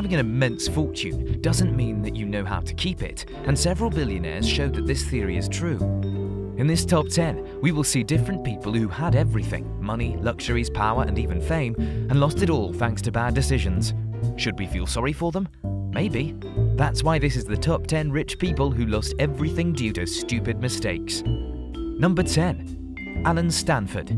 Having an immense fortune doesn't mean that you know how to keep it, and several billionaires showed that this theory is true. In this top 10, we will see different people who had everything: money, luxuries, power, and even fame, and lost it all thanks to bad decisions. Should we feel sorry for them? Maybe. That's why this is the top 10 rich people who lost everything due to stupid mistakes. Number 10. Alan Stanford.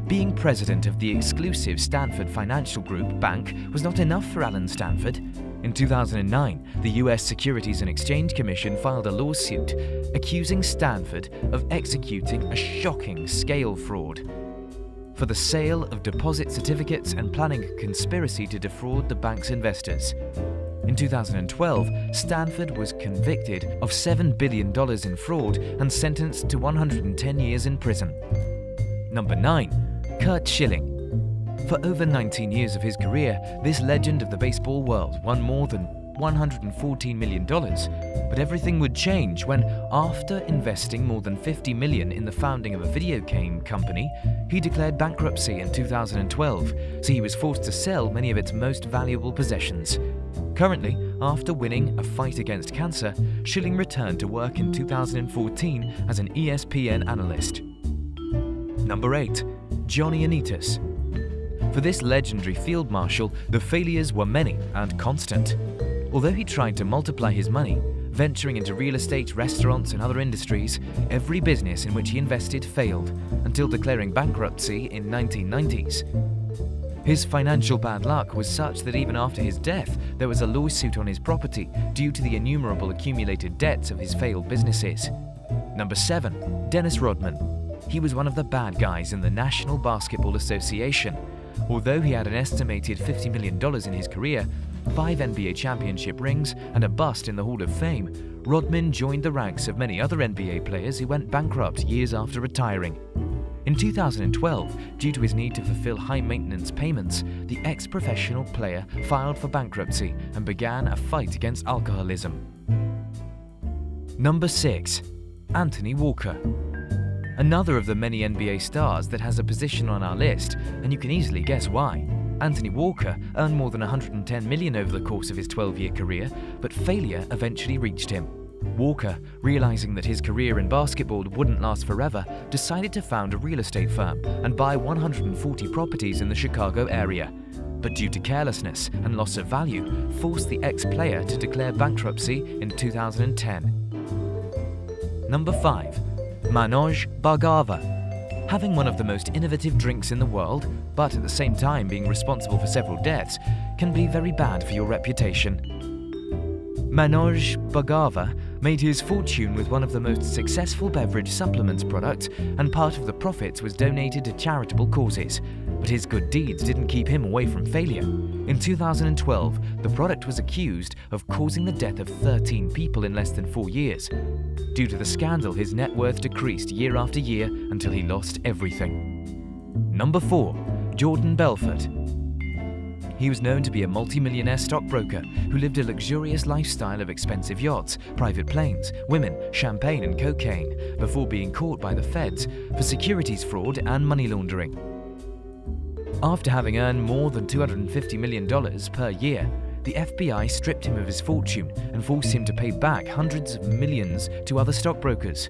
Being president of the exclusive Stanford Financial Group Bank was not enough for Alan Stanford. In 2009, the US Securities and Exchange Commission filed a lawsuit accusing Stanford of executing a shocking scale fraud for the sale of deposit certificates and planning a conspiracy to defraud the bank's investors. In 2012, Stanford was convicted of $7 billion in fraud and sentenced to 110 years in prison. Number 9. Curt Schilling. For over 19 years of his career, this legend of the baseball world won more than $114 million, but everything would change when, after investing more than $50 million in the founding of a video game company, he declared bankruptcy in 2012, so he was forced to sell many of its most valuable possessions. Currently, after winning a fight against cancer, Schilling returned to work in 2014 as an ESPN analyst. Number 8. Johnny Unitas. For this legendary field marshal, the failures were many and constant. Although he tried to multiply his money, venturing into real estate, restaurants, and other industries, every business in which he invested failed, until declaring bankruptcy in 1990s. His financial bad luck was such that even after his death, there was a lawsuit on his property due to the innumerable accumulated debts of his failed businesses. Number 7. Dennis Rodman. He was one of the bad guys in the National Basketball Association. Although he had an estimated $50 million in his career, 5 NBA championship rings, and a bust in the Hall of Fame, Rodman joined the ranks of many other NBA players who went bankrupt years after retiring. In 2012, due to his need to fulfill high-maintenance payments, the ex-professional player filed for bankruptcy and began a fight against alcoholism. Number 6. Anthony Walker. Another of the many NBA stars that has a position on our list, and you can easily guess why. Anthony Walker earned more than $110 million over the course of his 12-year career, but failure eventually reached him. Walker, realizing that his career in basketball wouldn't last forever, decided to found a real estate firm and buy 140 properties in the Chicago area. But due to carelessness and loss of value, forced the ex-player to declare bankruptcy in 2010. Number 5. Manoj Bhargava. Having one of the most innovative drinks in the world, but at the same time being responsible for several deaths, can be very bad for your reputation. Manoj Bhargava made his fortune with one of the most successful beverage supplements products, and part of the profits was donated to charitable causes. But his good deeds didn't keep him away from failure. In 2012, the product was accused of causing the death of 13 people in less than 4 years. Due to the scandal, his net worth decreased year after year until he lost everything. Number 4. Jordan Belfort. He was known to be a multi-millionaire stockbroker who lived a luxurious lifestyle of expensive yachts, private planes, women, champagne and cocaine, before being caught by the feds for securities fraud and money laundering. After having earned more than $250 million per year, the FBI stripped him of his fortune and forced him to pay back hundreds of millions to other stockbrokers.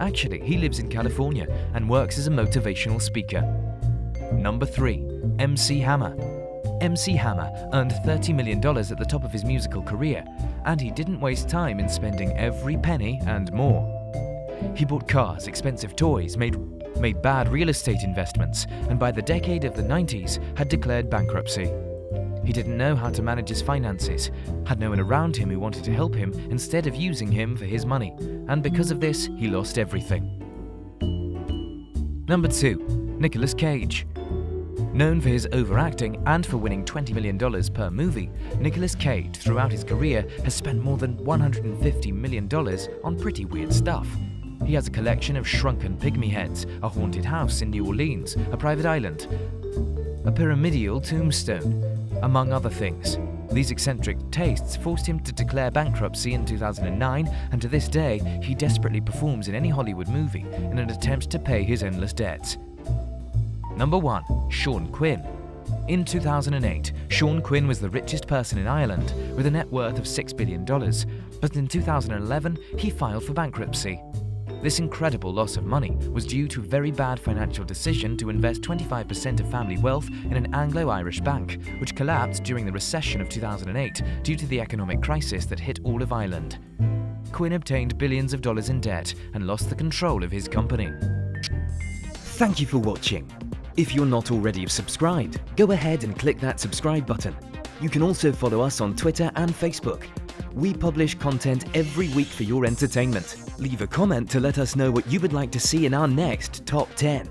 Actually, he lives in California and works as a motivational speaker. Number 3. MC Hammer. MC Hammer earned $30 million at the top of his musical career, and he didn't waste time in spending every penny and more. He bought cars, expensive toys, made bad real estate investments, and by the decade of the 90s had declared bankruptcy. He didn't know how to manage his finances, had no one around him who wanted to help him instead of using him for his money, and because of this, he lost everything. Number 2. Nicolas Cage. Known for his overacting and for winning $20 million per movie, Nicolas Cage throughout his career has spent more than $150 million on pretty weird stuff. He has a collection of shrunken pygmy heads, a haunted house in New Orleans, a private island, a pyramidal tombstone, among other things. These eccentric tastes forced him to declare bankruptcy in 2009, and to this day, he desperately performs in any Hollywood movie in an attempt to pay his endless debts. Number 1. Quinn. In 2008, Sean Quinn was the richest person in Ireland with a net worth of $6 billion, but in 2011 he filed for bankruptcy. This incredible loss of money was due to a very bad financial decision to invest 25% of family wealth in an Anglo-Irish bank, which collapsed during the recession of 2008 due to the economic crisis that hit all of Ireland. Quinn obtained billions of dollars in debt and lost the control of his company. Thank you for watching. If you're not already subscribed, go ahead and click that subscribe button. You can also follow us on Twitter and Facebook. We publish content every week for your entertainment. Leave a comment to let us know what you would like to see in our next Top 10.